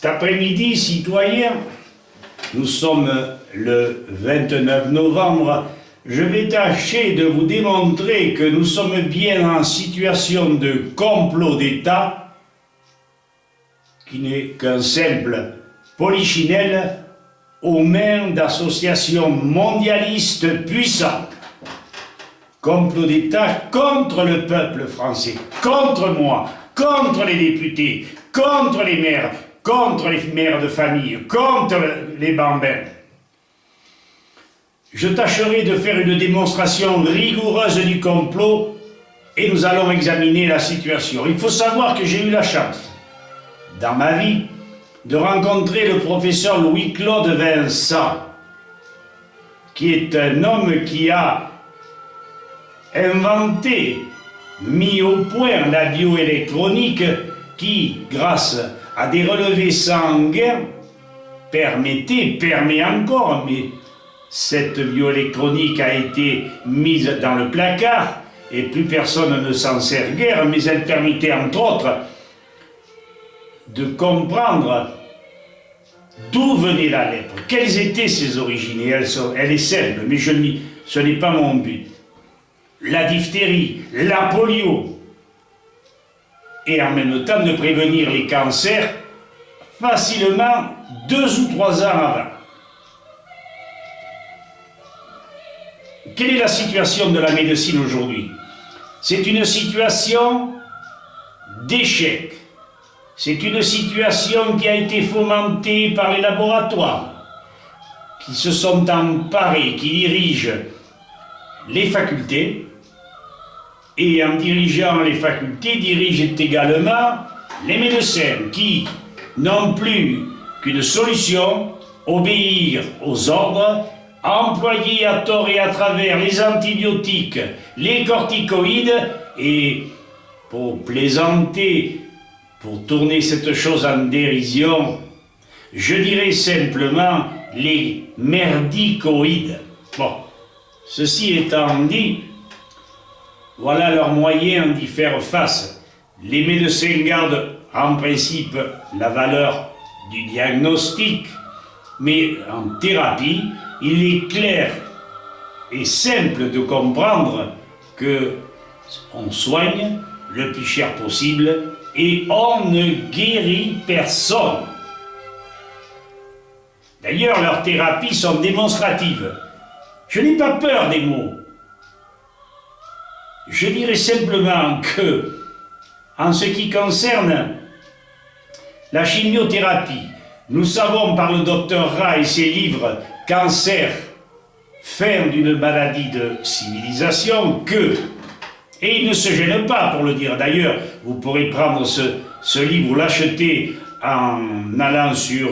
Cet après-midi, citoyens, nous sommes le 29 novembre, je vais tâcher de vous démontrer que nous sommes bien en situation de complot d'État, qui n'est qu'un simple polichinelle aux mains d'associations mondialistes puissantes. Complot d'État contre le peuple français, contre moi, contre les députés, contre les maires, contre les mères de famille, contre les bambins. Je tâcherai de faire une démonstration rigoureuse du complot et nous allons examiner la situation. Il faut savoir que j'ai eu la chance, dans ma vie, de rencontrer le professeur Louis-Claude Vincent, qui est un homme qui a inventé, mis au point la bioélectronique qui, grâce à des relevés sanguins, permet encore, mais cette bioélectronique a été mise dans le placard et plus personne ne s'en sert guère, mais elle permettait entre autres de comprendre d'où venait la lèpre, quelles étaient ses origines, et elle est simple, mais ce n'est pas mon but. La diphtérie, la polio, et en même temps de prévenir les cancers facilement 2 ou 3 ans avant. Quelle est la situation de la médecine aujourd'hui? C'est une situation d'échec. C'est une situation qui a été fomentée par les laboratoires, qui se sont emparés, qui dirigent les facultés, et en dirigeant les facultés, dirigent également les médecins, qui n'ont plus qu'une solution: obéir aux ordres, employer à tort et à travers les antibiotiques, les corticoïdes, et pour plaisanter, pour tourner cette chose en dérision, je dirais simplement les merdicoïdes. Bon, ceci étant dit, voilà leur moyen d'y faire face. Les médecins gardent en principe la valeur du diagnostic, mais en thérapie, il est clair et simple de comprendre que on soigne le plus cher possible et on ne guérit personne. D'ailleurs, leurs thérapies sont démonstratives. Je n'ai pas peur des mots. Je dirais simplement que, en ce qui concerne la chimiothérapie, nous savons par le docteur Ra et ses livres « Cancer, fin d'une maladie de civilisation » que, et il ne se gêne pas pour le dire d'ailleurs, vous pourrez prendre ce livre ou l'acheter en allant sur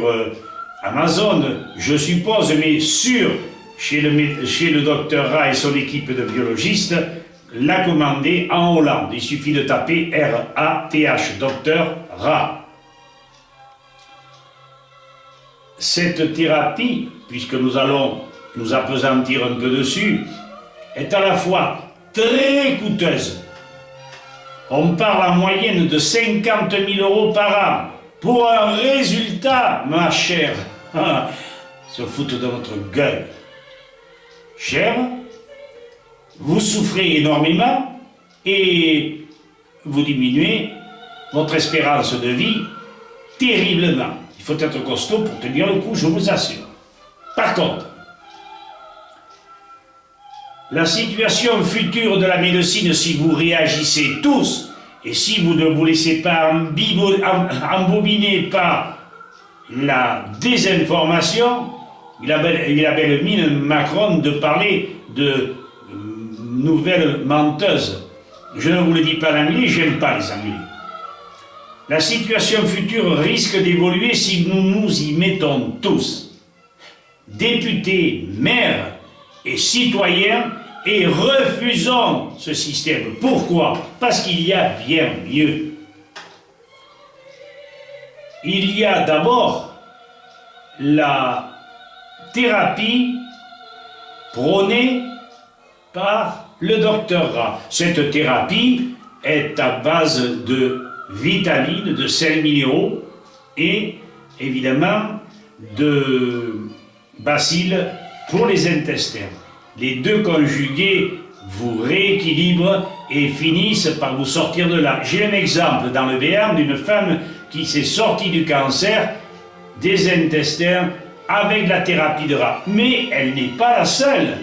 Amazon, je suppose, mais chez le docteur Ra et son équipe de biologistes, l'a commander en Hollande. Il suffit de taper R-A-T-H, docteur Ra. Cette thérapie, puisque nous allons nous appesantir un peu dessus, est à la fois très coûteuse. On parle en moyenne de 50 000 € par an pour un résultat, ma chère. Se foutent de notre gueule. Chère, vous souffrez énormément et vous diminuez votre espérance de vie terriblement. Il faut être costaud pour tenir le coup, je vous assure. Par contre, la situation future de la médecine, si vous réagissez tous, et si vous ne vous laissez pas embobiner par la désinformation, il a belle mine, Macron, de parler de nouvelles menteuses. Je ne vous le dis pas en anglais, j'aime pas les anglais. La situation future risque d'évoluer si nous nous y mettons tous, députés, maires et citoyens, et refusons ce système. Pourquoi? Parce qu'il y a bien mieux. Il y a d'abord la thérapie prônée par le docteur Ra. Cette thérapie est à base de vitamines, de sels minéraux, et évidemment, de bacilles pour les intestins. Les deux conjugués vous rééquilibrent et finissent par vous sortir de là. J'ai un exemple dans le Béarn d'une femme qui s'est sortie du cancer des intestins avec la thérapie de rats. Mais elle n'est pas la seule.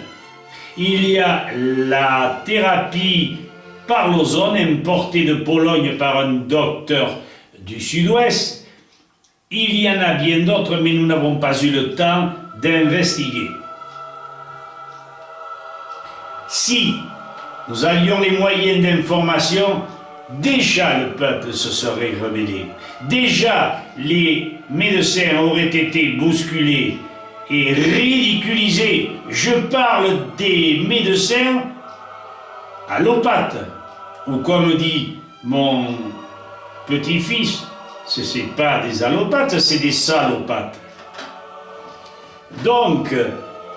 Il y a la thérapie par l'ozone importée de Pologne par un docteur du Sud-Ouest. Il y en a bien d'autres, mais nous n'avons pas eu le temps d'investiguer. Si nous avions les moyens d'information, déjà le peuple se serait rebellé. Déjà les médecins auraient été bousculés et ridiculisés. Je parle des médecins allopathes, ou comme dit mon petit-fils, ce n'est pas des allopathes, c'est des salopathes. Donc,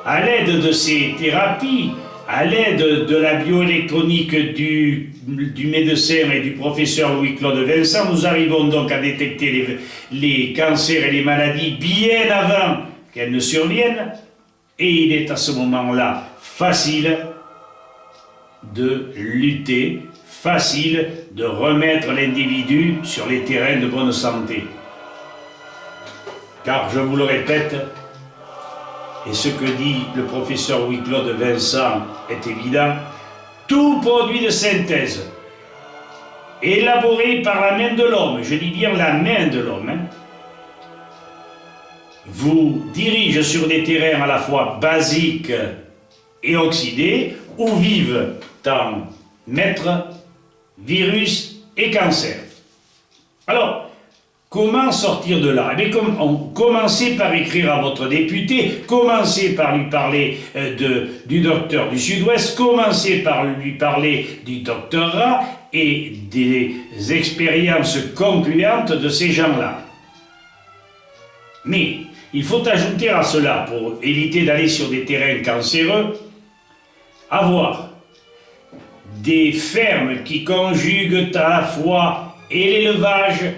à l'aide de ces thérapies, à l'aide de la bioélectronique du médecin et du professeur Louis-Claude Vincent, nous arrivons donc à détecter les cancers et les maladies bien avant qu'elles ne surviennent, et il est à ce moment-là facile de lutter, facile de remettre l'individu sur les terrains de bonne santé. Car, je vous le répète, et ce que dit le professeur Louis-Claude Vincent est évident, tout produit de synthèse élaboré par la main de l'homme, je dis bien la main de l'homme, vous dirige sur des terrains à la fois basiques et oxydés, où vivent tant maîtres, virus et cancer. Alors, comment sortir de là? Eh bien, commencez par écrire à votre député, commencez par lui parler du docteur du Sud-Ouest, commencez par lui parler du docteur Rat et des expériences concluantes de ces gens-là. Mais il faut ajouter à cela, pour éviter d'aller sur des terrains cancéreux, avoir des fermes qui conjuguent à la fois et l'élevage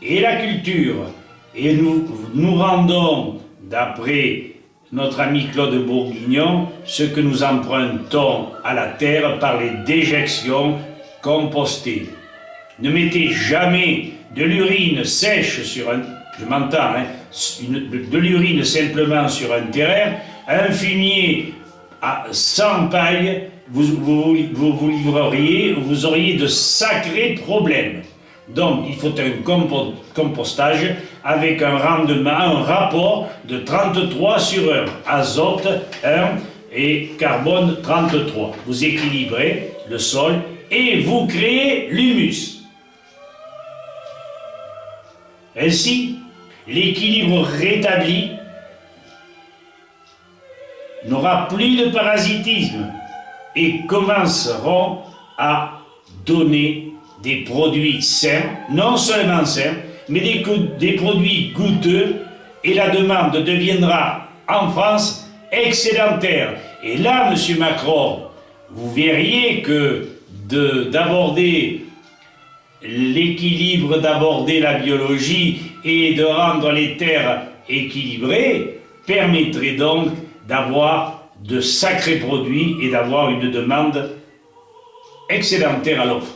et la culture. Et nous rendons, d'après notre ami Claude Bourguignon, ce que nous empruntons à la terre par les déjections compostées. Ne mettez jamais de l'urine sèche sur un... Je m'entends, hein, de l'urine simplement sur un terrain, un fumier sans paille, vous livreriez, vous auriez de sacrés problèmes. Donc, il faut un compostage avec un rendement, un rapport de 33 sur 1. Azote 1 et carbone 33. Vous équilibrez le sol et vous créez l'humus. Ainsi, l'équilibre rétabli n'aura plus de parasitisme et commenceront à donner des produits sains, non seulement sains, mais des produits goûteux, et la demande deviendra en France excédentaire. Et là, M. Macron, vous verriez que d'aborder l'équilibre, d'aborder la biologie et de rendre les terres équilibrées permettrait donc d'avoir de sacrés produits et d'avoir une demande excédentaire à l'offre.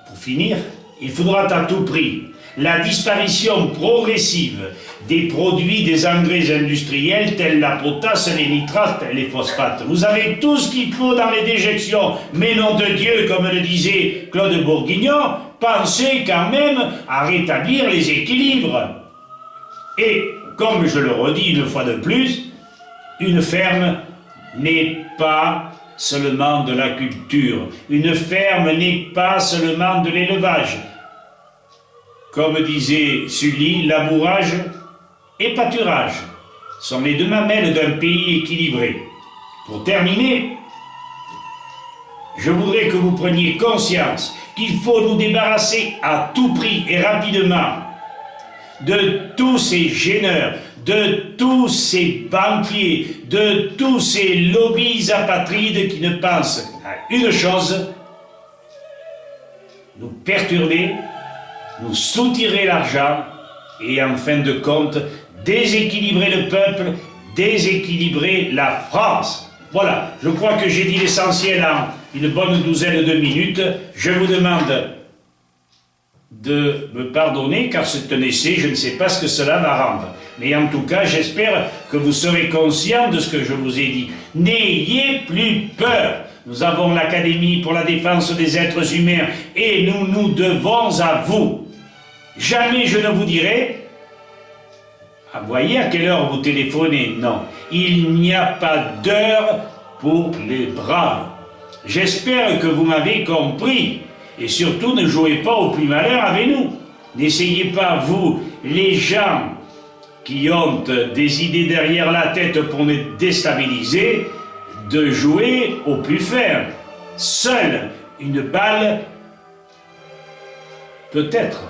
Pour finir, il faudra à tout prix la disparition progressive des produits des engrais industriels tels la potasse, les nitrates et les phosphates. Vous avez tout ce qu'il faut dans les déjections, mais nom de Dieu, comme le disait Claude Bourguignon, pensez quand même à rétablir les équilibres. Et, comme je le redis une fois de plus, une ferme n'est pas seulement de la culture. Une ferme n'est pas seulement de l'élevage. Comme disait Sully, labourage et pâturage sont les deux mamelles d'un pays équilibré. Pour terminer, je voudrais que vous preniez conscience qu'il faut nous débarrasser à tout prix et rapidement de tous ces gêneurs, de tous ces banquiers, de tous ces lobbies apatrides qui ne pensent à une chose: nous perturber, nous soutirer l'argent et en fin de compte déséquilibrer le peuple, déséquilibrer la France. Voilà, je crois que j'ai dit l'essentiel en une bonne douzaine de minutes. Je vous demande de me pardonner car c'est un essai, je ne sais pas ce que cela va rendre. Mais en tout cas, j'espère que vous serez conscient de ce que je vous ai dit. N'ayez plus peur. Nous avons l'Académie pour la défense des êtres humains et nous nous devons à vous. Jamais je ne vous dirai, ah, voyez à quelle heure vous téléphonez. Non, il n'y a pas d'heure pour les braves. J'espère que vous m'avez compris. Et surtout, ne jouez pas au plus malheur avec nous. N'essayez pas, vous, les gens qui ont des idées derrière la tête pour nous déstabiliser, de jouer au plus ferme. Seule une balle, peut-être,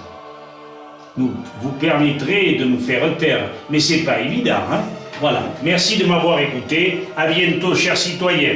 vous permettrait de nous faire taire. Mais c'est pas évident, hein? Voilà. Merci de m'avoir écouté. À bientôt, chers citoyens.